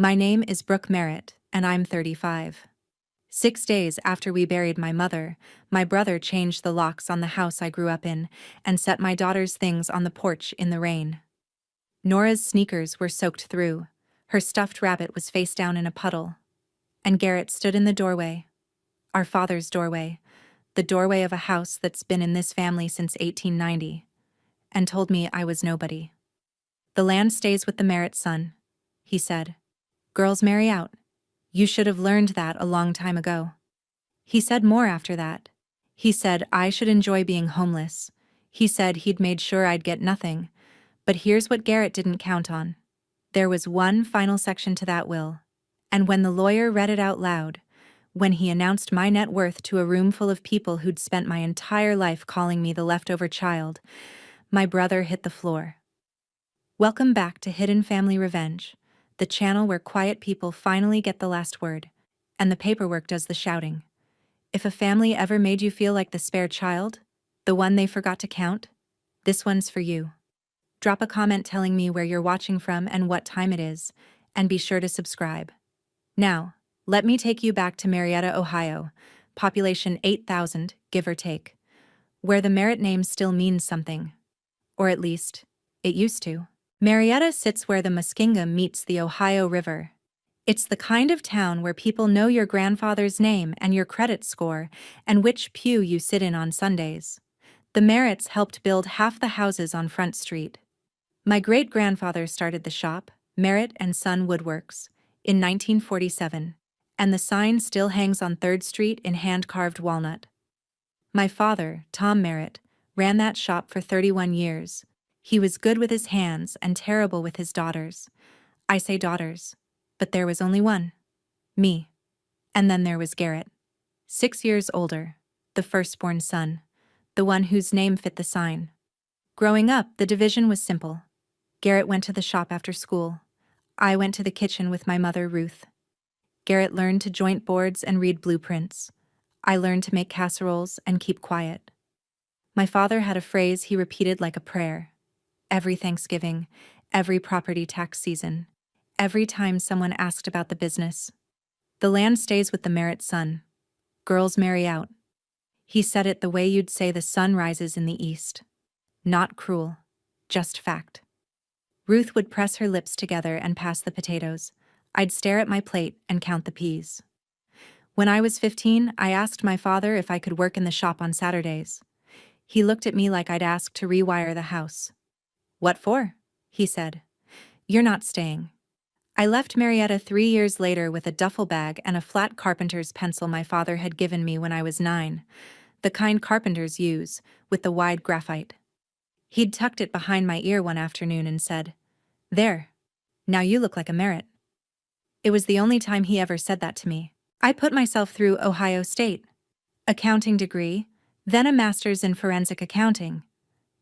My name is Brooke Merritt, and I'm 35. 6 days after we buried my mother, my brother changed the locks on the house I grew up in and set my daughter's things on the porch in the rain. Nora's sneakers were soaked through, her stuffed rabbit was face down in a puddle, and Garrett stood in the doorway, our father's doorway, the doorway of a house that's been in this family since 1890, and told me I was nobody. "The land stays with the Merritt son," he said. "Girls marry out. You should have learned that a long time ago." He said more after that. He said I should enjoy being homeless. He said he'd made sure I'd get nothing. But here's what Garrett didn't count on. There was one final section to that will. And when the lawyer read it out loud, when he announced my net worth to a room full of people who'd spent my entire life calling me the leftover child, my brother hit the floor. Welcome back to Hidden Family Revenge, the channel where quiet people finally get the last word, and the paperwork does the shouting. If a family ever made you feel like the spare child, the one they forgot to count, this one's for you. Drop a comment telling me where you're watching from and what time it is, and be sure to subscribe. Now, let me take you back to Marietta, Ohio, population 8,000, give or take, where the Merritt name still means something. Or at least, it used to. Marietta sits where the Muskingum meets the Ohio River. It's the kind of town where people know your grandfather's name and your credit score and which pew you sit in on Sundays. The Merritts helped build half the houses on Front Street. My great-grandfather started the shop, Merritt and Son Woodworks, in 1947, and the sign still hangs on 3rd Street in hand-carved walnut. My father, Tom Merritt, ran that shop for 31 years. He was good with his hands and terrible with his daughters. I say daughters, but there was only one. Me. And then there was Garrett. 6 years older, the firstborn son, the one whose name fit the sign. Growing up, the division was simple. Garrett went to the shop after school. I went to the kitchen with my mother, Ruth. Garrett learned to joint boards and read blueprints. I learned to make casseroles and keep quiet. My father had a phrase he repeated like a prayer. Every Thanksgiving, every property tax season, every time someone asked about the business. "The land stays with the Merritt son. Girls marry out." He said it the way you'd say the sun rises in the east. Not cruel, just fact. Ruth would press her lips together and pass the potatoes. I'd stare at my plate and count the peas. When I was 15, I asked my father if I could work in the shop on Saturdays. He looked at me like I'd asked to rewire the house. "What for?" he said. "You're not staying." I left Marietta 3 years later with a duffel bag and a flat carpenter's pencil my father had given me when I was 9, the kind carpenters use, with the wide graphite. He'd tucked it behind my ear one afternoon and said, "There. Now you look like a Merritt." It was the only time he ever said that to me. I put myself through Ohio State. Accounting degree, then a master's in forensic accounting.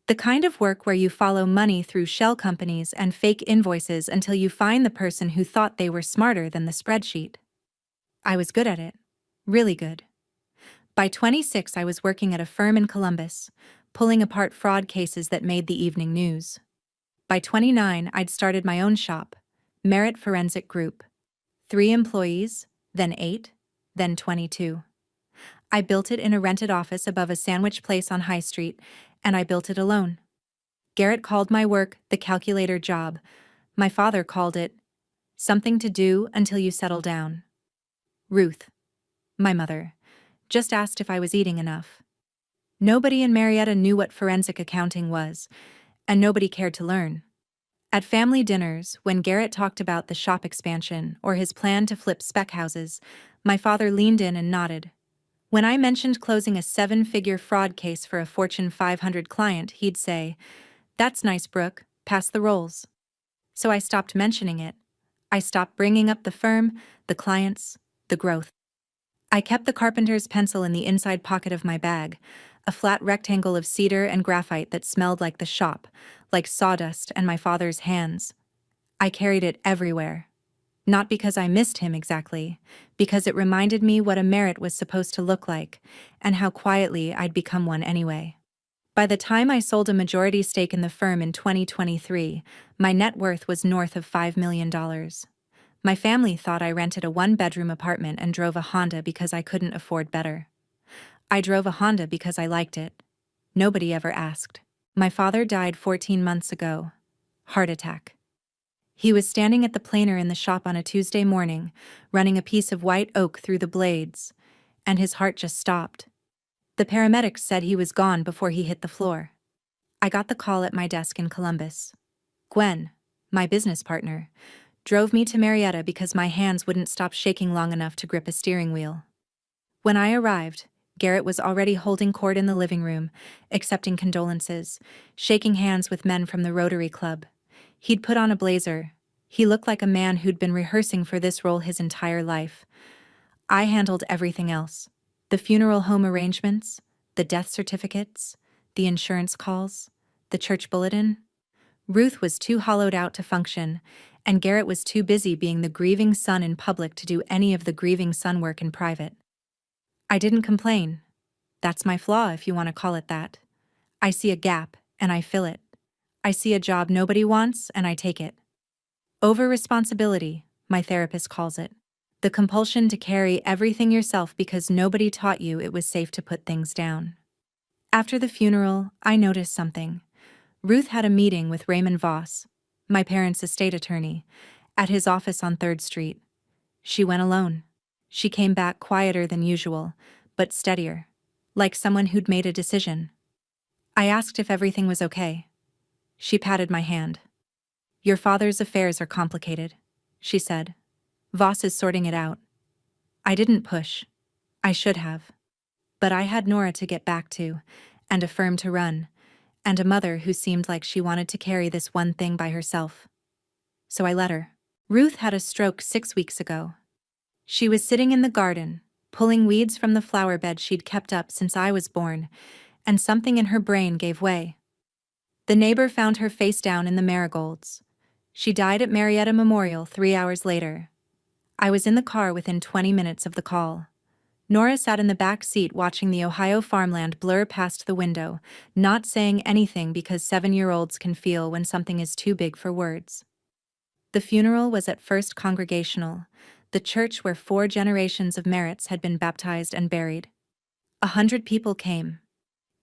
The kind of work where you follow money through shell companies and fake invoices until you find the person who thought they were smarter than the spreadsheet. I was good at it. Really good. By 26, I was working at a firm in Columbus, pulling apart fraud cases that made the evening news. By 29, I'd started my own shop, Merritt Forensic Group. 3 employees, then 8, then 22. I built it in a rented office above a sandwich place on High Street, and I built it alone. Garrett called my work the calculator job. My father called it something to do until you settle down. Ruth, my mother, just asked if I was eating enough. Nobody in Marietta knew what forensic accounting was, and nobody cared to learn. At family dinners, when Garrett talked about the shop expansion or his plan to flip spec houses, my father leaned in and nodded. When I mentioned closing a 7-figure fraud case for a Fortune 500 client, he'd say, "That's nice, Brooke, pass the rolls." So I stopped mentioning it. I stopped bringing up the firm, the clients, the growth. I kept the carpenter's pencil in the inside pocket of my bag, a flat rectangle of cedar and graphite that smelled like the shop, like sawdust and my father's hands. I carried it everywhere. Not because I missed him exactly, because it reminded me what a Merritt was supposed to look like, and how quietly I'd become one anyway. By the time I sold a majority stake in the firm in 2023, my net worth was north of $5 million. My family thought I rented a one-bedroom apartment and drove a Honda because I couldn't afford better. I drove a Honda because I liked it. Nobody ever asked. My father died 14 months ago. Heart attack. He was standing at the planer in the shop on a Tuesday morning, running a piece of white oak through the blades, and his heart just stopped. The paramedics said he was gone before he hit the floor. I got the call at my desk in Columbus. Gwen, my business partner, drove me to Marietta because my hands wouldn't stop shaking long enough to grip a steering wheel. When I arrived, Garrett was already holding court in the living room, accepting condolences, shaking hands with men from the Rotary Club. He'd put on a blazer. He looked like a man who'd been rehearsing for this role his entire life. I handled everything else. The funeral home arrangements, the death certificates, the insurance calls, the church bulletin. Ruth was too hollowed out to function, and Garrett was too busy being the grieving son in public to do any of the grieving son work in private. I didn't complain. That's my flaw, if you want to call it that. I see a gap, and I fill it. I see a job nobody wants, and I take it. Over-responsibility, my therapist calls it. The compulsion to carry everything yourself because nobody taught you it was safe to put things down. After the funeral, I noticed something. Ruth had a meeting with Raymond Voss, my parents' estate attorney, at his office on 3rd Street. She went alone. She came back quieter than usual, but steadier, like someone who'd made a decision. I asked if everything was okay. She patted my hand. "Your father's affairs are complicated," she said. "Voss is sorting it out." I didn't push. I should have. But I had Nora to get back to, and a firm to run, and a mother who seemed like she wanted to carry this one thing by herself. So I let her. Ruth had a stroke 6 weeks ago. She was sitting in the garden, pulling weeds from the flower bed she'd kept up since I was born, and something in her brain gave way. The neighbor found her face down in the marigolds. She died at Marietta Memorial 3 hours later. I was in the car within 20 minutes of the call. Nora sat in the back seat watching the Ohio farmland blur past the window, not saying anything because 7-year-olds can feel when something is too big for words. The funeral was at First Congregational, the church where 4 generations of Merritts had been baptized and buried. 100 people came.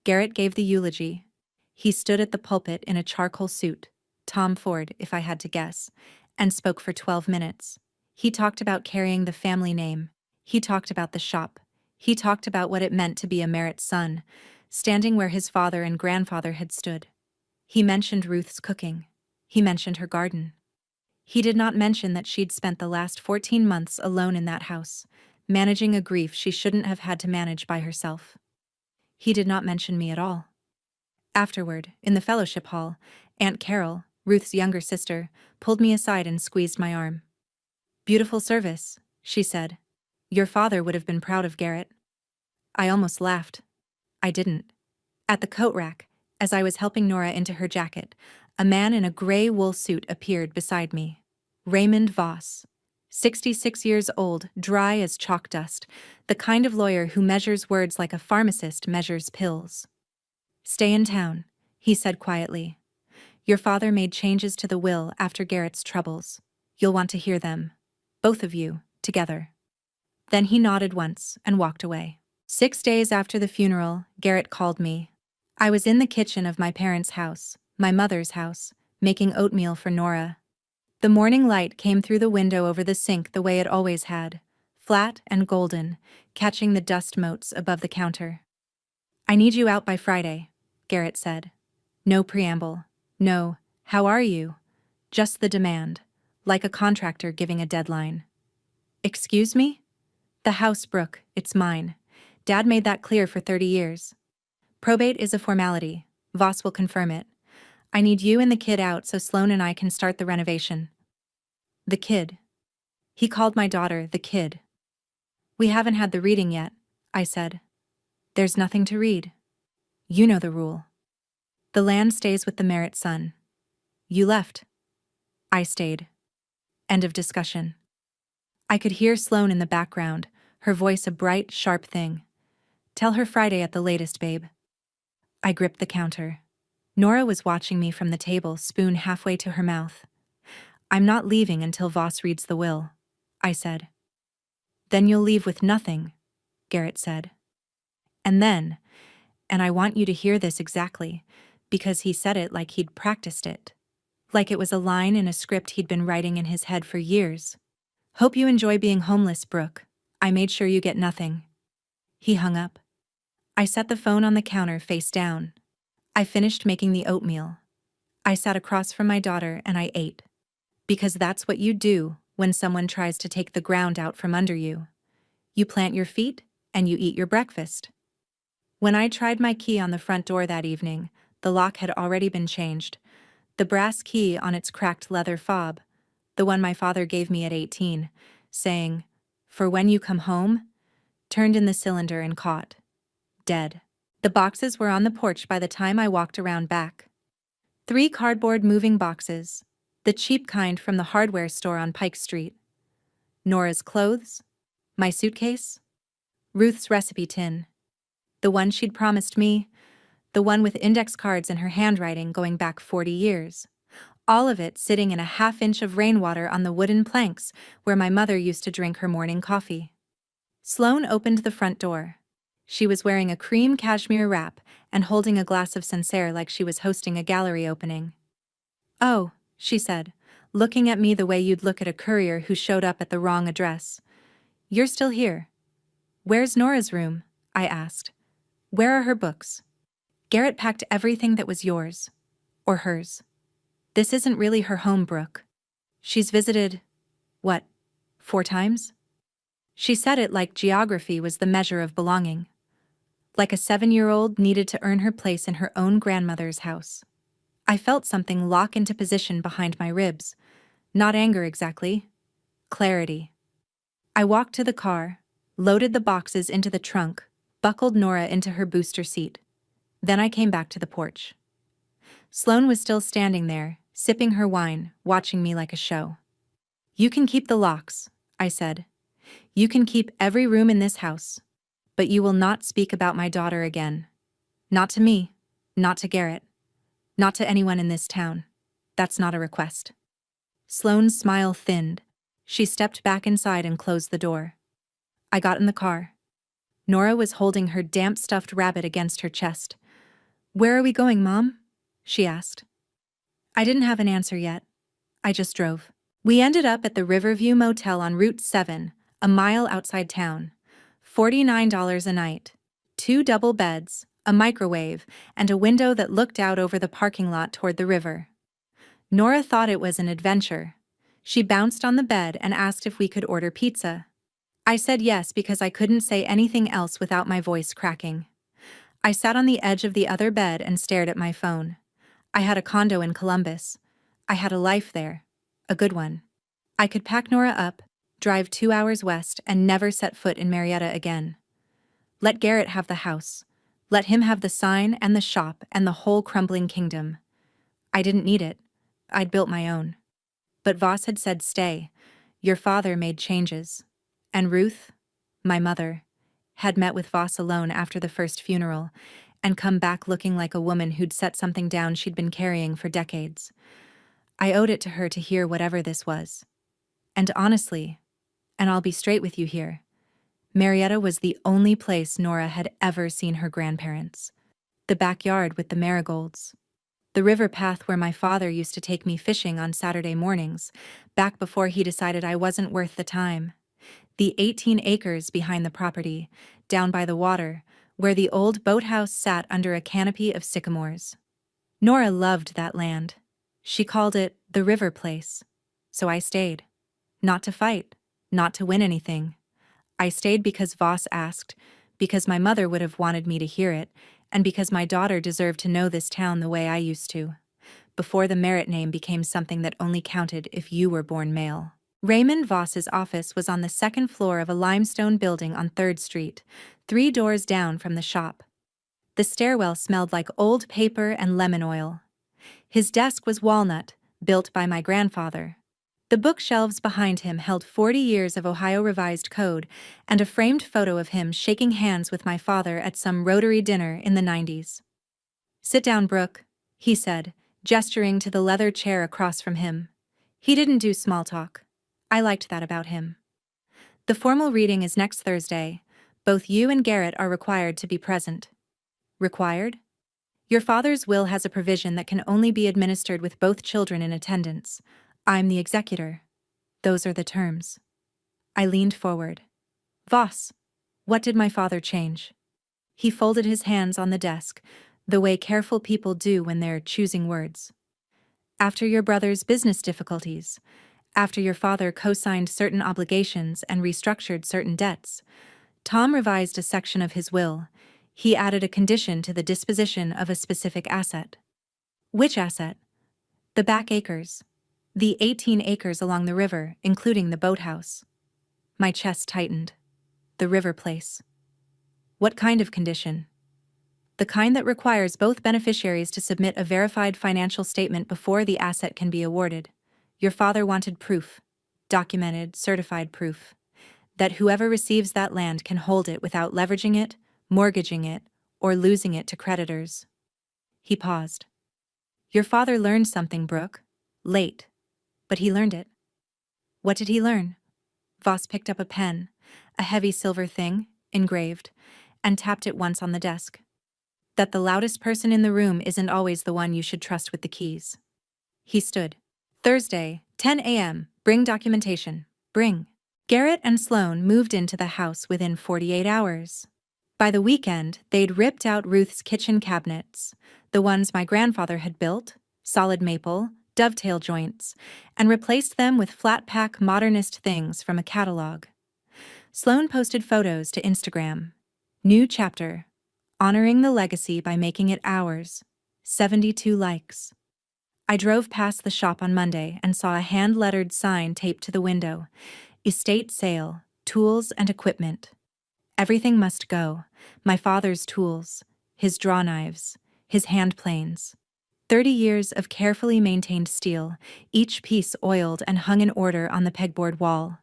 Garrett gave the eulogy. He stood at the pulpit in a charcoal suit, Tom Ford if I had to guess, and spoke for 12 minutes. He talked about carrying the family name. He talked about the shop. He talked about what it meant to be a Merritt son, standing where his father and grandfather had stood. He mentioned Ruth's cooking. He mentioned her garden. He did not mention that she'd spent the last 14 months alone in that house, managing a grief she shouldn't have had to manage by herself. He did not mention me at all. Afterward, in the fellowship hall, Aunt Carol, Ruth's younger sister, pulled me aside and squeezed my arm. "Beautiful service," she said. "Your father would have been proud of Garrett." I almost laughed. I didn't. At the coat rack, as I was helping Nora into her jacket, a man in a gray wool suit appeared beside me. Raymond Voss. 66 years old, dry as chalk dust, the kind of lawyer who measures words like a pharmacist measures pills. "Stay in town," he said quietly. "Your father made changes to the will after Garrett's troubles. You'll want to hear them. Both of you, together." Then he nodded once and walked away. 6 days after the funeral, Garrett called me. I was in the kitchen of my parents' house, my mother's house, making oatmeal for Nora. The morning light came through the window over the sink the way it always had, flat and golden, catching the dust motes above the counter. "I need you out by Friday," Garrett said. No preamble. No, "How are you?" Just the demand, like a contractor giving a deadline. "Excuse me?" "The house, Brooke, it's mine. Dad made that clear for 30 years. Probate is a formality. Voss will confirm it. I need you and the kid out so Sloan and I can start the renovation." The kid. He called my daughter the kid. "We haven't had the reading yet," I said. "There's nothing to read. You know the rule. The land stays with the Merritt son. You left. I stayed." End of discussion. I could hear Sloan in the background, her voice a bright, sharp thing. "Tell her Friday at the latest, babe." I gripped the counter. Nora was watching me from the table, spoon halfway to her mouth. I'm not leaving until Voss reads the will, I said. Then you'll leave with nothing, Garrett said. And then, and I want you to hear this exactly, because he said it like he'd practiced it. Like it was a line in a script he'd been writing in his head for years. Hope you enjoy being homeless, Brooke. I made sure you get nothing. He hung up. I set the phone on the counter face down. I finished making the oatmeal. I sat across from my daughter and I ate. Because that's what you do when someone tries to take the ground out from under you. You plant your feet and you eat your breakfast. When I tried my key on the front door that evening, the lock had already been changed. The brass key on its cracked leather fob, the one my father gave me at 18, saying, "For when you come home," turned in the cylinder and caught. Dead. The boxes were on the porch by the time I walked around back. 3 cardboard moving boxes, the cheap kind from the hardware store on Pike Street. Nora's clothes, my suitcase, Ruth's recipe tin, the one she'd promised me, the one with index cards in her handwriting going back 40 years. All of it sitting in a half-inch of rainwater on the wooden planks where my mother used to drink her morning coffee. Sloane opened the front door. She was wearing a cream cashmere wrap and holding a glass of Sancerre like she was hosting a gallery opening. "Oh," she said, looking at me the way you'd look at a courier who showed up at the wrong address. "You're still here." "Where's Nora's room?" I asked. "Where are her books?" "Garrett packed everything that was yours. Or hers. This isn't really her home, Brooke. She's visited, 4 times?" She said it like geography was the measure of belonging. Like a 7-year-old needed to earn her place in her own grandmother's house. I felt something lock into position behind my ribs. Not anger exactly. Clarity. I walked to the car, loaded the boxes into the trunk, buckled Nora into her booster seat. Then I came back to the porch. Sloane was still standing there, sipping her wine, watching me like a show. "You can keep the locks," I said. "You can keep every room in this house. But you will not speak about my daughter again. Not to me, not to Garrett, not to anyone in this town. That's not a request." Sloane's smile thinned. She stepped back inside and closed the door. I got in the car. Nora was holding her damp stuffed rabbit against her chest. "Where are we going, Mom?" she asked. I didn't have an answer yet. I just drove. We ended up at the Riverview Motel on Route 7, a mile outside town. $49 a night. 2 double beds, a microwave, and a window that looked out over the parking lot toward the river. Nora thought it was an adventure. She bounced on the bed and asked if we could order pizza. I said yes because I couldn't say anything else without my voice cracking. I sat on the edge of the other bed and stared at my phone. I had a condo in Columbus. I had a life there. A good one. I could pack Nora up, drive 2 hours west, and never set foot in Marietta again. Let Garrett have the house. Let him have the sign and the shop and the whole crumbling kingdom. I didn't need it. I'd built my own. But Voss had said stay. Your father made changes. And Ruth, my mother, had met with Voss alone after the first funeral and come back looking like a woman who'd set something down she'd been carrying for decades. I owed it to her to hear whatever this was. And honestly, and I'll be straight with you here, Marietta was the only place Nora had ever seen her grandparents. The backyard with the marigolds. The river path where my father used to take me fishing on Saturday mornings, back before he decided I wasn't worth the time. The 18 acres behind the property, down by the water, where the old boathouse sat under a canopy of sycamores. Nora loved that land. She called it the river place. So I stayed. Not to fight, not to win anything. I stayed because Voss asked, because my mother would have wanted me to hear it, and because my daughter deserved to know this town the way I used to, before the Merritt name became something that only counted if you were born male. Raymond Voss's office was on the 2nd floor of a limestone building on 3rd Street, 3 doors down from the shop. The stairwell smelled like old paper and lemon oil. His desk was walnut, built by my grandfather. The bookshelves behind him held 40 years of Ohio Revised Code and a framed photo of him shaking hands with my father at some Rotary dinner in the 90s. "Sit down, Brooke," he said, gesturing to the leather chair across from him. He didn't do small talk. I liked that about him. The formal reading is next Thursday. Both you and Garrett are required to be present. Required? Your father's will has a provision that can only be administered with both children in attendance. I'm the executor. Those are the terms. I leaned forward. Voss, what did my father change? He folded his hands on the desk, the way careful people do when they're choosing words. After your brother's business difficulties, after your father co-signed certain obligations and restructured certain debts, Tom revised a section of his will. He added a condition to the disposition of a specific asset. Which asset? The back acres. The 18 acres along the river, including the boathouse. My chest tightened. The river place. What kind of condition? The kind that requires both beneficiaries to submit a verified financial statement before the asset can be awarded. Your father wanted proof. Documented, certified proof. That whoever receives that land can hold it without leveraging it, mortgaging it, or losing it to creditors. He paused. Your father learned something, Brooke. Late. But he learned it. What did he learn? Voss picked up a pen, a heavy silver thing, engraved, and tapped it once on the desk. That the loudest person in the room isn't always the one you should trust with the keys. He stood. Thursday, 10 a.m., bring documentation. Bring. Garrett and Sloane moved into the house within 48 hours. By the weekend, they'd ripped out Ruth's kitchen cabinets, the ones my grandfather had built, solid maple, dovetail joints, and replaced them with flat-pack modernist things from a catalog. Sloane posted photos to Instagram. New chapter. Honoring the legacy by making it ours. 72 likes. I drove past the shop on Monday and saw a hand-lettered sign taped to the window. Estate sale, tools and equipment. Everything must go. My father's tools, his draw knives, his hand planes. 30 years of carefully maintained steel, each piece oiled and hung in order on the pegboard wall.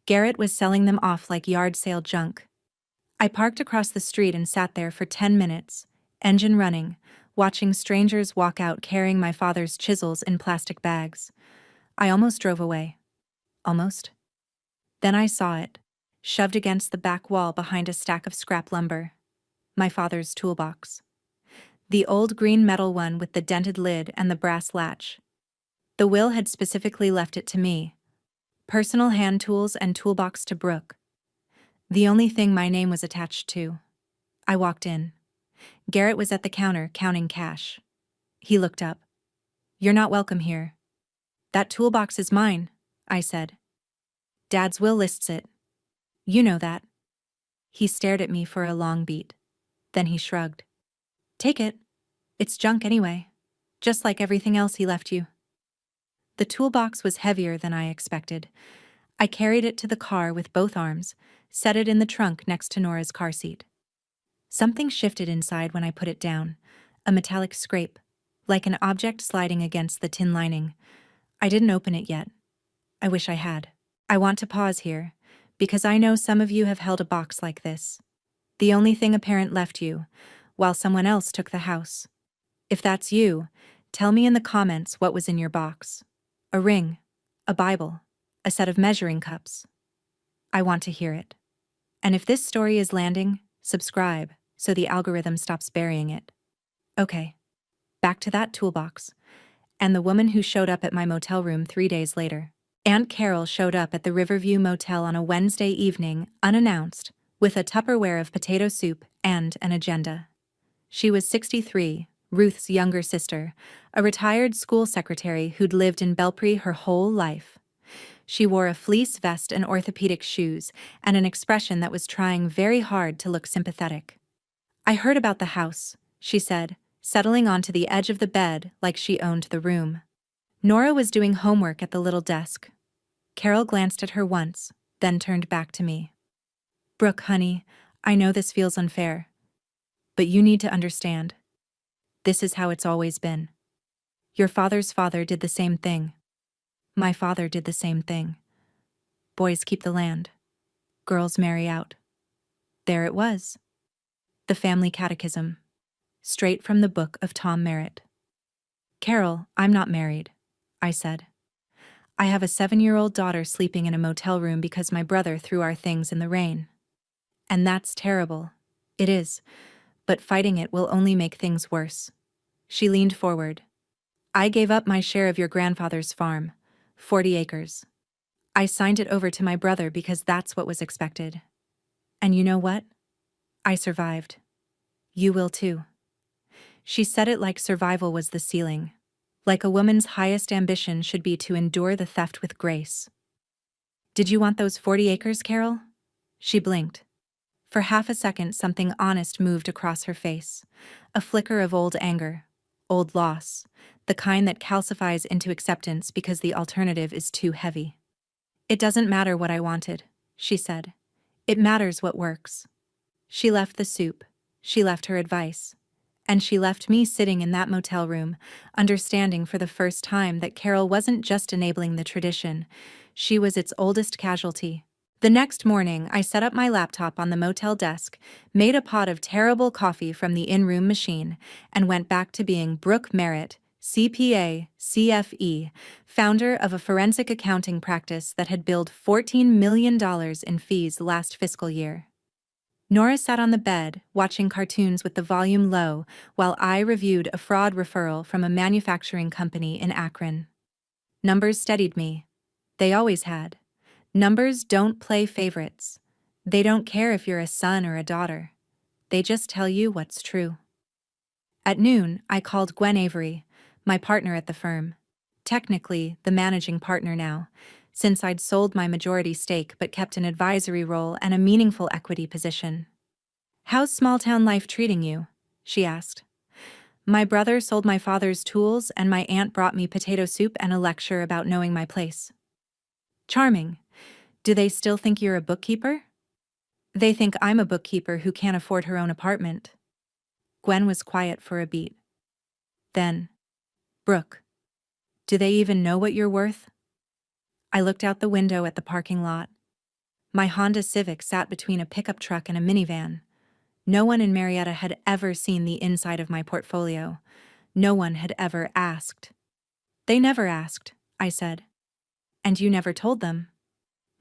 Garrett was selling them off like yard sale junk. I parked across the street and sat there for 10 minutes, engine running, watching strangers walk out carrying my father's chisels in plastic bags. I almost drove away. Almost. Then I saw it, shoved against the back wall behind a stack of scrap lumber. My father's toolbox. The old green metal one with the dented lid and the brass latch. The will had specifically left it to me. Personal hand tools and toolbox to Brooke. The only thing my name was attached to. I walked in. Garrett was at the counter counting cash. He looked up. You're not welcome here. That toolbox is mine, I said. Dad's will lists it. You know that. He stared at me for a long beat. Then he shrugged. Take it. It's junk anyway. Just like everything else he left you. The toolbox was heavier than I expected. I carried it to the car with both arms, set it in the trunk next to Nora's car seat. Something shifted inside when I put it down, a metallic scrape, like an object sliding against the tin lining. I didn't open it yet. I wish I had. I want to pause here, because I know some of you have held a box like this. The only thing a parent left you, while someone else took the house. If that's you, tell me in the comments what was in your box. A ring, a Bible, a set of measuring cups. I want to hear it. And if this story is landing, subscribe so the algorithm stops burying it. Okay, back to that toolbox. And the woman who showed up at my motel room 3 days later. Aunt Carol showed up at the Riverview Motel on a Wednesday evening, unannounced, with a Tupperware of potato soup and an agenda. She was 63, Ruth's younger sister, a retired school secretary who'd lived in Belpre her whole life. She wore a fleece vest and orthopedic shoes, and an expression that was trying very hard to look sympathetic. I heard about the house, she said, settling onto the edge of the bed like she owned the room. Nora was doing homework at the little desk. Carol glanced at her once, then turned back to me. Brooke, honey, I know this feels unfair. But you need to understand. This is how it's always been. Your father's father did the same thing. My father did the same thing. Boys keep the land. Girls marry out. There it was. The Family Catechism. Straight from the book of Tom Merritt. Carol, I'm not married, I said. I have a 7-year-old daughter sleeping in a motel room because my brother threw our things in the rain. And that's terrible. It is. But fighting it will only make things worse. She leaned forward. I gave up my share of your grandfather's farm, 40 acres. I signed it over to my brother because that's what was expected. And you know what? I survived. You will too. She said it like survival was the ceiling. Like a woman's highest ambition should be to endure the theft with grace. Did you want those 40 acres, Carol? She blinked. For half a second, something honest moved across her face. A flicker of old anger, old loss, the kind that calcifies into acceptance because the alternative is too heavy. It doesn't matter what I wanted, she said. It matters what works. She left the soup. She left her advice. And she left me sitting in that motel room, understanding for the first time that Carol wasn't just enabling the tradition, she was its oldest casualty. The next morning, I set up my laptop on the motel desk, made a pot of terrible coffee from the in-room machine, and went back to being Brooke Merritt, CPA, CFE, founder of a forensic accounting practice that had billed $14 million in fees last fiscal year. Nora sat on the bed, watching cartoons with the volume low, while I reviewed a fraud referral from a manufacturing company in Akron. Numbers steadied me. They always had. Numbers don't play favorites. They don't care if you're a son or a daughter. They just tell you what's true. At noon, I called Gwen Avery, my partner at the firm. Technically, the managing partner now, since I'd sold my majority stake but kept an advisory role and a meaningful equity position. How's small-town life treating you? She asked. My brother sold my father's tools and my aunt brought me potato soup and a lecture about knowing my place. Charming. Do they still think you're a bookkeeper? They think I'm a bookkeeper who can't afford her own apartment. Gwen was quiet for a beat. Then, Brooke, do they even know what you're worth? I looked out the window at the parking lot. My Honda Civic sat between a pickup truck and a minivan. No one in Marietta had ever seen the inside of my portfolio. No one had ever asked. They never asked, I said. And you never told them?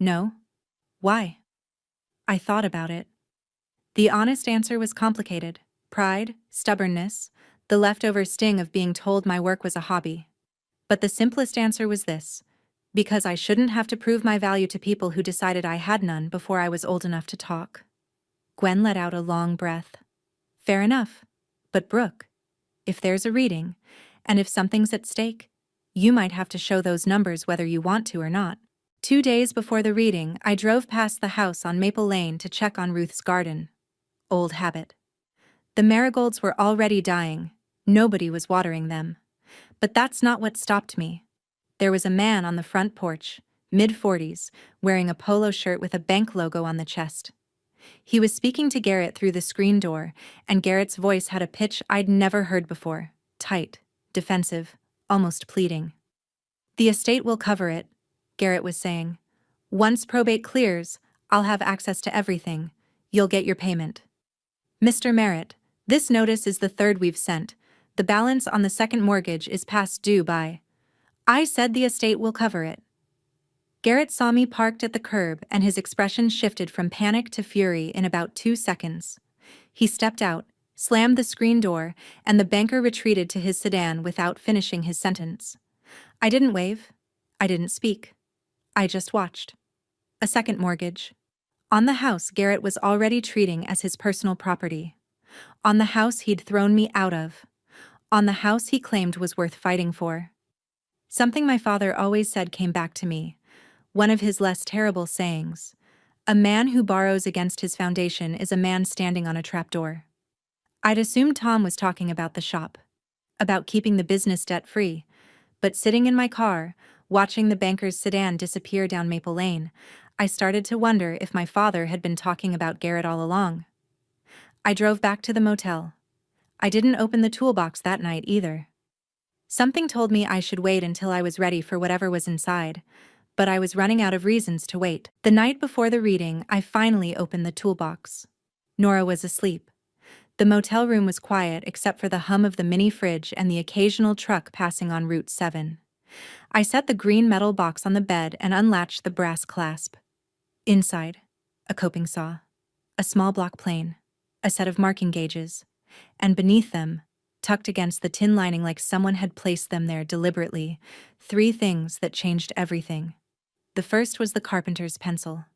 No? Why? I thought about it. The honest answer was complicated. Pride, stubbornness, the leftover sting of being told my work was a hobby. But the simplest answer was this: because I shouldn't have to prove my value to people who decided I had none before I was old enough to talk. Gwen let out a long breath. Fair enough. But Brooke, if there's a reading, and if something's at stake, you might have to show those numbers whether you want to or not. 2 days before the reading, I drove past the house on Maple Lane to check on Ruth's garden. Old habit. The marigolds were already dying. Nobody was watering them. But that's not what stopped me. There was a man on the front porch, mid-40s, wearing a polo shirt with a bank logo on the chest. He was speaking to Garrett through the screen door, and Garrett's voice had a pitch I'd never heard before. Tight, defensive, almost pleading. The estate will cover it, Garrett was saying. Once probate clears, I'll have access to everything. You'll get your payment. Mr. Merritt, this notice is the third we've sent. The balance on the second mortgage is past due by. I said the estate will cover it. Garrett saw me parked at the curb and his expression shifted from panic to fury in about 2 seconds. He stepped out, slammed the screen door, and the banker retreated to his sedan without finishing his sentence. I didn't wave. I didn't speak. I just watched. A second mortgage. On the house Garrett was already treating as his personal property. On the house he'd thrown me out of. On the house he claimed was worth fighting for. Something my father always said came back to me. One of his less terrible sayings. A man who borrows against his foundation is a man standing on a trapdoor. I'd assumed Tom was talking about the shop. About keeping the business debt-free. But sitting in my car, watching the banker's sedan disappear down Maple Lane, I started to wonder if my father had been talking about Garrett all along. I drove back to the motel. I didn't open the toolbox that night either. Something told me I should wait until I was ready for whatever was inside, but I was running out of reasons to wait. The night before the reading, I finally opened the toolbox. Nora was asleep. The motel room was quiet except for the hum of the mini fridge and the occasional truck passing on Route 7. I set the green metal box on the bed and unlatched the brass clasp. Inside, a coping saw, a small block plane, a set of marking gauges, and beneath them, tucked against the tin lining like someone had placed them there deliberately, three things that changed everything. The first was the carpenter's pencil.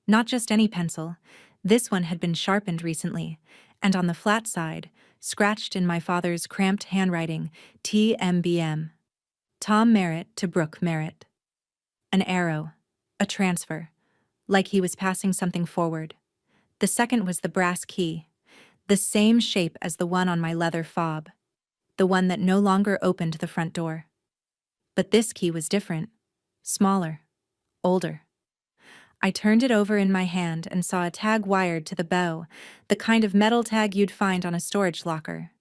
Not just any pencil, this one had been sharpened recently, and on the flat side, scratched in my father's cramped handwriting, TMBM. Tom Merritt to Brooke Merritt. An arrow. A transfer. Like he was passing something forward. The second was the brass key. The same shape as the one on my leather fob. The one that no longer opened the front door. But this key was different. Smaller. Older. I turned it over in my hand and saw a tag wired to the bow, the kind of metal tag you'd find on a storage locker.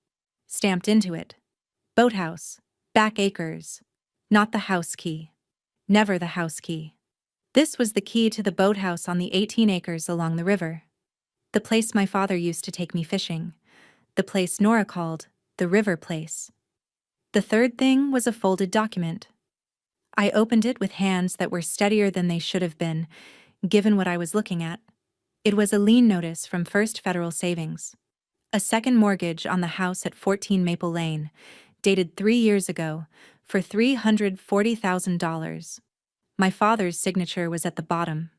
Stamped into it. Boathouse. Back acres. Not the house key. Never the house key. This was the key to the boathouse on the 18 acres along the river. The place my father used to take me fishing. The place Nora called the river place. The third thing was a folded document. I opened it with hands that were steadier than they should have been, given what I was looking at. It was a lien notice from First Federal Savings. A second mortgage on the house at 14 Maple Lane, dated 3 years ago, for $340,000. My father's signature was at the bottom.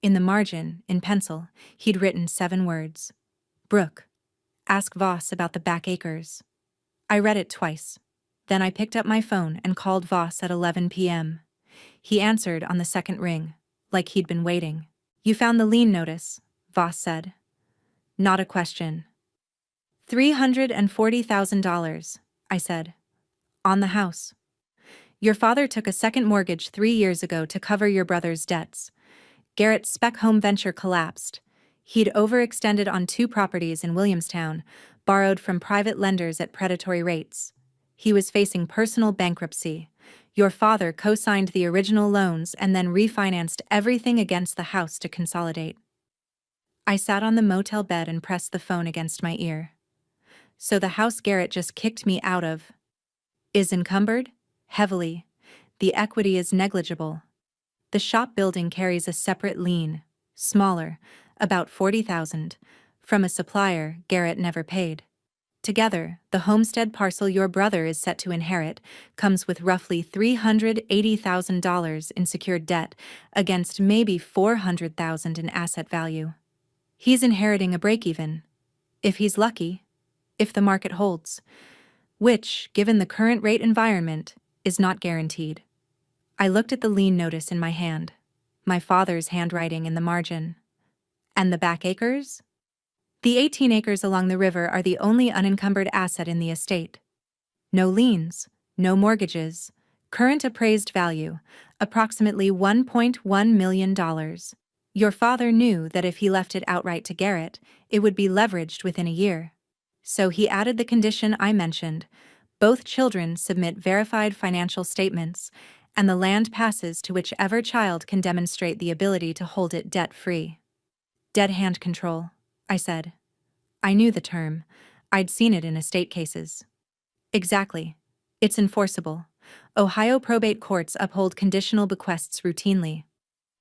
In the margin, in pencil, he'd written 7 words. Brooke, ask Voss about the back acres. I read it twice. Then I picked up my phone and called Voss at 11 p.m. He answered on the second ring, like he'd been waiting. You found the lien notice, Voss said. Not a question. $340,000, I said. On the house. Your father took a second mortgage 3 years ago to cover your brother's debts. Garrett's spec home venture collapsed. He'd overextended on 2 properties in Williamstown, borrowed from private lenders at predatory rates. He was facing personal bankruptcy. Your father co-signed the original loans and then refinanced everything against the house to consolidate. I sat on the motel bed and pressed the phone against my ear. So the house Garrett just kicked me out of is encumbered? Heavily. The equity is negligible. The shop building carries a separate lien, smaller, about $40,000, from a supplier Garrett never paid. Together, the homestead parcel your brother is set to inherit comes with roughly $380,000 in secured debt against maybe $400,000 in asset value. He's inheriting a break-even. If he's lucky, if the market holds, which, given the current rate environment, is not guaranteed. I looked at the lien notice in my hand, my father's handwriting in the margin. And the back acres? The 18 acres along the river are the only unencumbered asset in the estate. No liens, no mortgages, current appraised value, approximately $1.1 million. Your father knew that if he left it outright to Garrett, it would be leveraged within a year. So he added the condition I mentioned: both children submit verified financial statements, and the land passes to whichever child can demonstrate the ability to hold it debt-free. Dead hand control, I said. I knew the term. I'd seen it in estate cases. Exactly. It's enforceable. Ohio probate courts uphold conditional bequests routinely.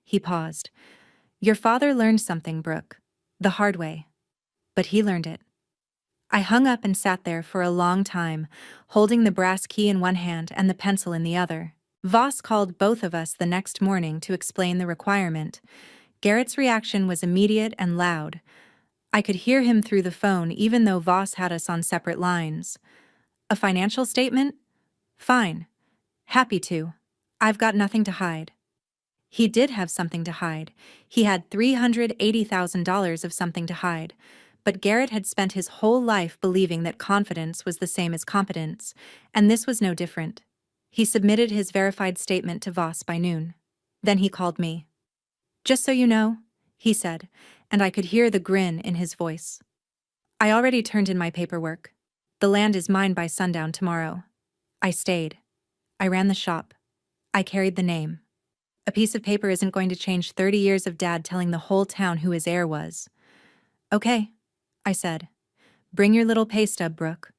He paused. Your father learned something, Brooke. The hard way. But he learned it. I hung up and sat there for a long time, holding the brass key in one hand and the pencil in the other. Voss called both of us the next morning to explain the requirement. Garrett's reaction was immediate and loud. I could hear him through the phone even though Voss had us on separate lines. A financial statement? Fine. Happy to. I've got nothing to hide. He did have something to hide. He had $380,000 of something to hide. But Garrett had spent his whole life believing that confidence was the same as competence, and this was no different. He submitted his verified statement to Voss by noon. Then he called me. Just so you know, he said, and I could hear the grin in his voice. I already turned in my paperwork. The land is mine by sundown tomorrow. I stayed. I ran the shop. I carried the name. A piece of paper isn't going to change 30 years of Dad telling the whole town who his heir was. Okay, I said. Bring your little pay stub, Brooke.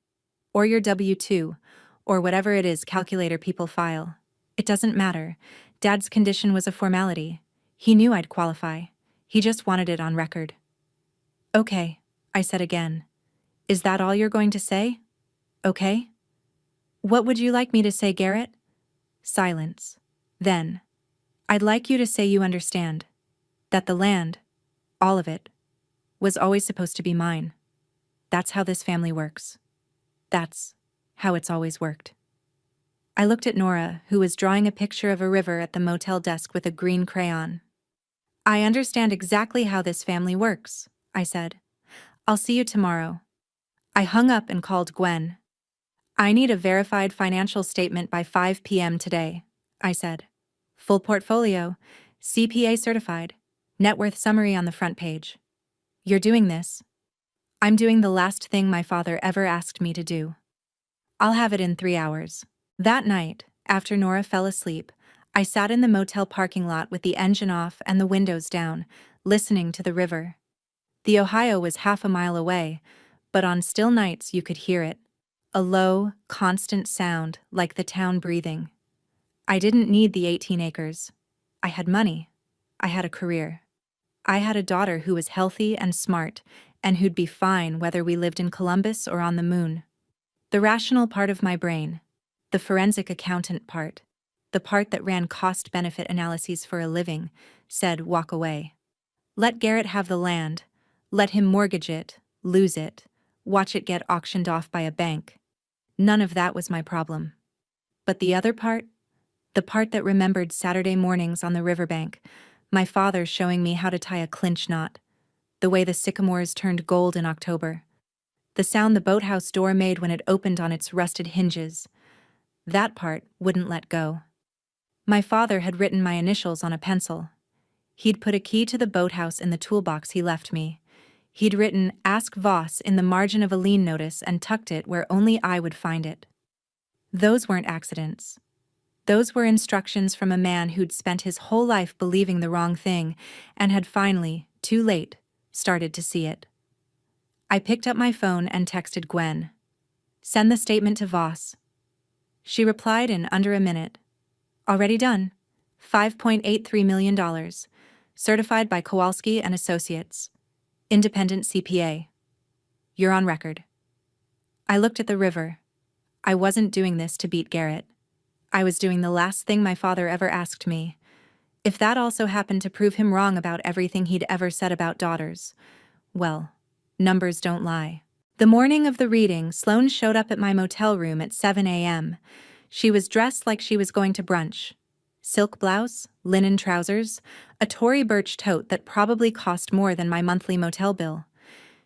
Or your W-2, or whatever it is calculator people file. It doesn't matter. Dad's condition was a formality. He knew I'd qualify. He just wanted it on record. Okay, I said again. Is that all you're going to say? Okay? What would you like me to say, Garrett? Silence. Then, I'd like you to say you understand. That the land, all of it, was always supposed to be mine. That's how this family works. That's how it's always worked. I looked at Nora, who was drawing a picture of a river at the motel desk with a green crayon. I understand exactly how this family works, I said. I'll see you tomorrow. I hung up and called Gwen. I need a verified financial statement by 5 p.m. today, I said. Full portfolio, CPA certified, net worth summary on the front page. You're doing this. I'm doing the last thing my father ever asked me to do. I'll have it in 3 hours. That night, after Nora fell asleep, I sat in the motel parking lot with the engine off and the windows down, listening to the river. The Ohio was half a mile away, but on still nights you could hear it. A low, constant sound like the town breathing. I didn't need the 18 acres. I had money. I had a career. I had a daughter who was healthy and smart, and who'd be fine whether we lived in Columbus or on the moon. The rational part of my brain, the forensic accountant part, the part that ran cost-benefit analyses for a living, said walk away. Let Garrett have the land. Let him mortgage it, lose it, watch it get auctioned off by a bank. None of that was my problem. But the other part? The part that remembered Saturday mornings on the riverbank, my father showing me how to tie a clinch knot, the way the sycamores turned gold in October, the sound the boathouse door made when it opened on its rusted hinges. That part wouldn't let go. My father had written my initials on a pencil. He'd put a key to the boathouse in the toolbox he left me. He'd written "Ask Voss" in the margin of a lien notice and tucked it where only I would find it. Those weren't accidents. Those were instructions from a man who'd spent his whole life believing the wrong thing and had finally, too late, started to see it. I picked up my phone and texted Gwen. Send the statement to Voss. She replied in under a minute. Already done. $5.83 million. Certified by Kowalski and Associates. Independent CPA. You're on record. I looked at the river. I wasn't doing this to beat Garrett. I was doing the last thing my father ever asked me. If that also happened to prove him wrong about everything he'd ever said about daughters, well, numbers don't lie. The morning of the reading, Sloane showed up at my motel room at 7 a.m. She was dressed like she was going to brunch. Silk blouse, linen trousers, a Tory Burch tote that probably cost more than my monthly motel bill.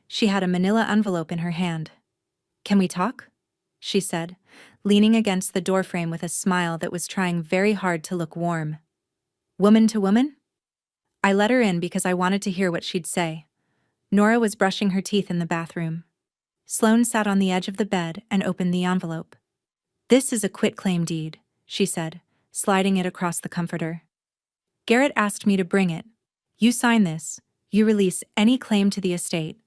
She had a manila envelope in her hand. Can we talk? She said, leaning against the doorframe with a smile that was trying very hard to look warm. Woman to woman? I let her in because I wanted to hear what she'd say. Nora was brushing her teeth in the bathroom. Sloane sat on the edge of the bed and opened the envelope. This is a quitclaim deed, she said, sliding it across the comforter. Garrett asked me to bring it. You sign this, you release any claim to the estate,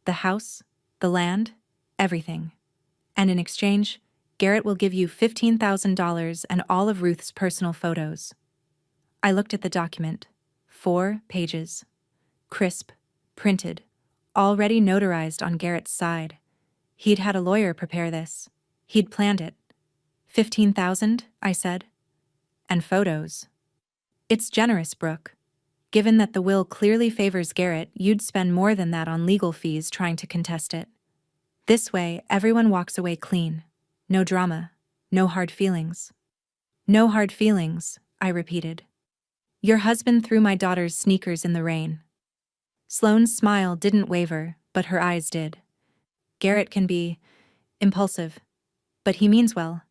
the house, the land, everything. And in exchange, Garrett will give you $15,000 and all of Ruth's personal photos. I looked at the document. 4 pages. Crisp, printed, already notarized on Garrett's side. He'd had a lawyer prepare this. He'd planned it. 15,000, I said. And photos. It's generous, Brooke. Given that the will clearly favors Garrett, you'd spend more than that on legal fees trying to contest it. This way, everyone walks away clean. No drama. No hard feelings. No hard feelings, I repeated. Your husband threw my daughter's sneakers in the rain. Sloane's smile didn't waver, but her eyes did. Garrett can be impulsive, but he means well.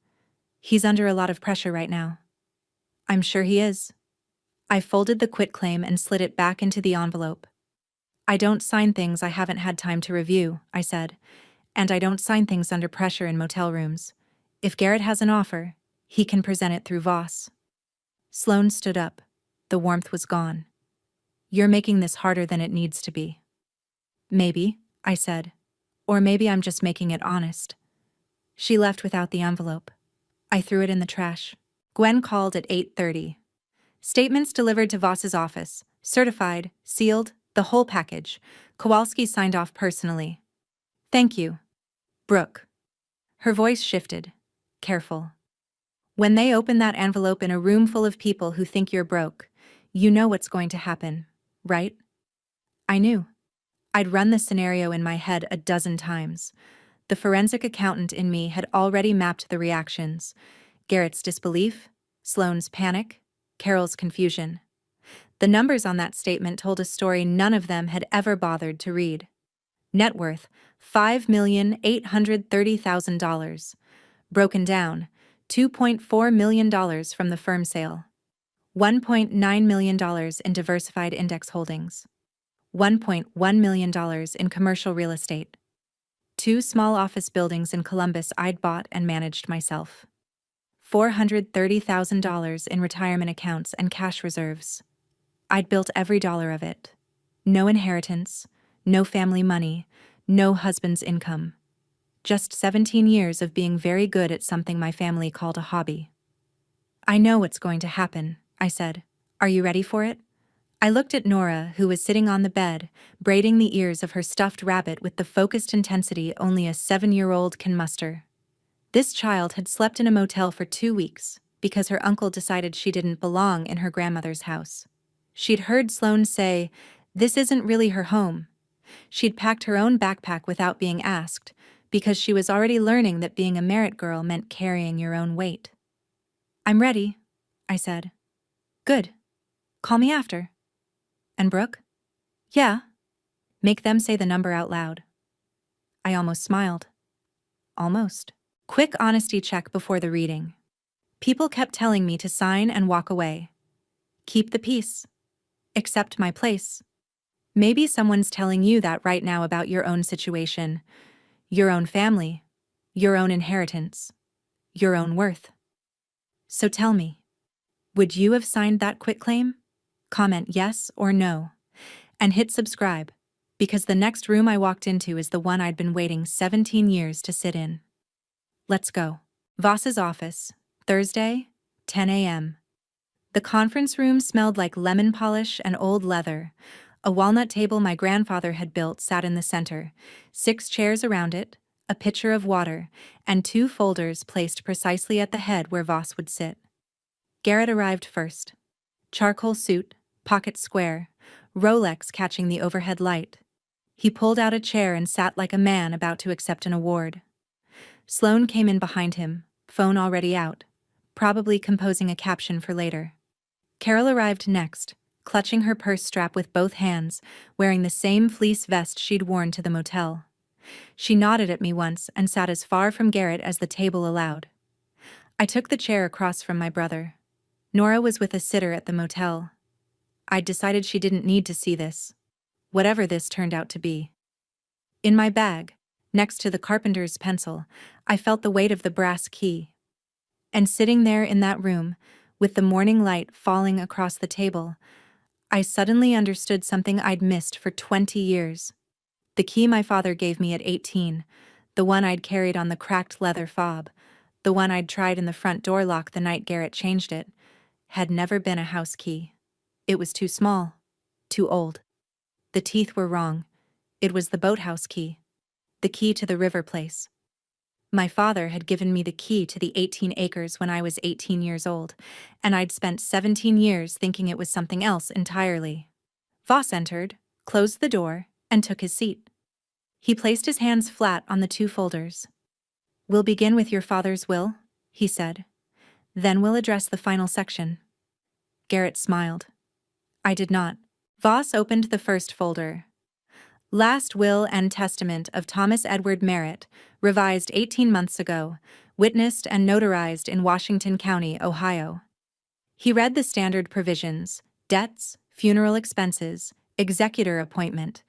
He's under a lot of pressure right now. I'm sure he is. I folded the quitclaim and slid it back into the envelope. I don't sign things I haven't had time to review, I said, and I don't sign things under pressure in motel rooms. If Garrett has an offer, he can present it through Voss. Sloane stood up. The warmth was gone. You're making this harder than it needs to be. Maybe, I said. Or maybe I'm just making it honest. She left without the envelope. I threw it in the trash. Gwen called at 8:30. Statements delivered to Voss's office, certified, sealed, the whole package. Kowalski signed off personally. Thank you. Brooke. Her voice shifted. Careful. When they open that envelope in a room full of people who think you're broke, you know what's going to happen, right? I knew. I'd run the scenario in my head a dozen times. The forensic accountant in me had already mapped the reactions. Garrett's disbelief, Sloane's panic, Carol's confusion. The numbers on that statement told a story none of them had ever bothered to read. Net worth, $5,830,000. Broken down, $2.4 million from the firm sale. $1.9 million in diversified index holdings. $1.1 million in commercial real estate. 2 small office buildings in Columbus I'd bought and managed myself. $430,000 in retirement accounts and cash reserves. I'd built every dollar of it. No inheritance, no family money, no husband's income. Just 17 years of being very good at something my family called a hobby. I know what's going to happen, I said. Are you ready for it? I looked at Nora, who was sitting on the bed, braiding the ears of her stuffed rabbit with the focused intensity only a 7-year-old can muster. This child had slept in a motel for 2 weeks because her uncle decided she didn't belong in her grandmother's house. She'd heard Sloane say, "This isn't really her home." She'd packed her own backpack without being asked, because she was already learning that being a merit girl meant carrying your own weight. "I'm ready," I said. "Good. Call me after." "And Brooke?" "Yeah." "Make them say the number out loud." I almost smiled. Almost. Quick honesty check before the reading. People kept telling me to sign and walk away. Keep the peace. Accept my place. Maybe someone's telling you that right now about your own situation, your own family, your own inheritance, your own worth. So tell me, would you have signed that quitclaim? Comment yes or no. And hit subscribe, because the next room I walked into is the one I'd been waiting 17 years to sit in. Let's go. Voss's office, Thursday, 10 a.m. The conference room smelled like lemon polish and old leather. A walnut table my grandfather had built sat in the center, 6 chairs around it, a pitcher of water, and 2 folders placed precisely at the head where Voss would sit. Garrett arrived first. Charcoal suit, pocket square, Rolex catching the overhead light. He pulled out a chair and sat like a man about to accept an award. Sloane came in behind him, phone already out, probably composing a caption for later. Carol arrived next, clutching her purse strap with both hands, wearing the same fleece vest she'd worn to the motel. She nodded at me once and sat as far from Garrett as the table allowed. I took the chair across from my brother. Nora was with a sitter at the motel. I'd decided she didn't need to see this, whatever this turned out to be. In my bag, next to the carpenter's pencil, I felt the weight of the brass key. And sitting there in that room, with the morning light falling across the table, I suddenly understood something I'd missed for 20 years. The key my father gave me at 18, the one I'd carried on the cracked leather fob, the one I'd tried in the front door lock the night Garrett changed it, had never been a house key. It was too small, too old. The teeth were wrong. It was the boathouse key, the key to the river place. My father had given me the key to the 18 acres when I was 18 years old, and I'd spent 17 years thinking it was something else entirely. Voss entered, closed the door, and took his seat. He placed his hands flat on the 2 folders. "We'll begin with your father's will," he said. "Then we'll address the final section." Garrett smiled. I did not. Voss opened the first folder. Last Will and Testament of Thomas Edward Merritt, revised 18 months ago, witnessed and notarized in Washington County, Ohio. He read the standard provisions, debts, funeral expenses, executor appointment,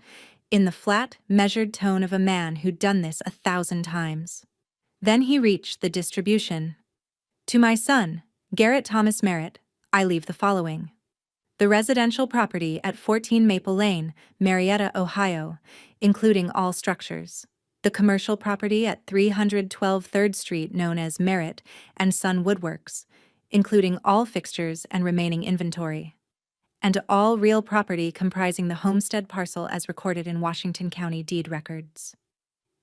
in the flat, measured tone of a man who'd done this 1,000 times. Then he reached the distribution. "To my son, Garrett Thomas Merritt, I leave the following. The residential property at 14 Maple Lane, Marietta, Ohio, including all structures. The commercial property at 312 3rd Street known as Merritt and Son Woodworks, including all fixtures and remaining inventory, and all real property comprising the homestead parcel as recorded in Washington County deed records.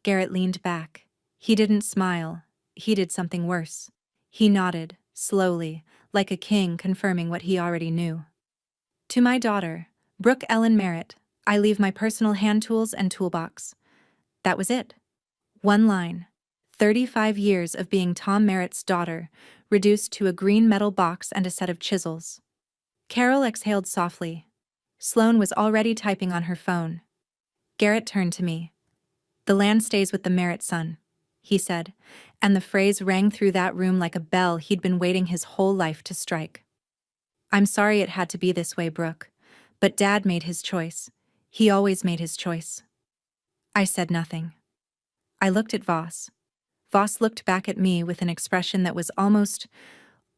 Garrett leaned back. He didn't smile. He did something worse. He nodded, slowly, like a king confirming what he already knew. To my daughter, Brooke Ellen Merritt, I leave my personal hand tools and toolbox. That was it. One line. 35 years of being Tom Merritt's daughter, reduced to a green metal box and a set of chisels. Carol exhaled softly. Sloane was already typing on her phone. Garrett turned to me. "The land stays with the Merritt son," he said, and the phrase rang through that room like a bell he'd been waiting his whole life to strike. "I'm sorry it had to be this way, Brooke, but Dad made his choice. He always made his choice." I said nothing. I looked at Voss. Voss looked back at me with an expression that was almost,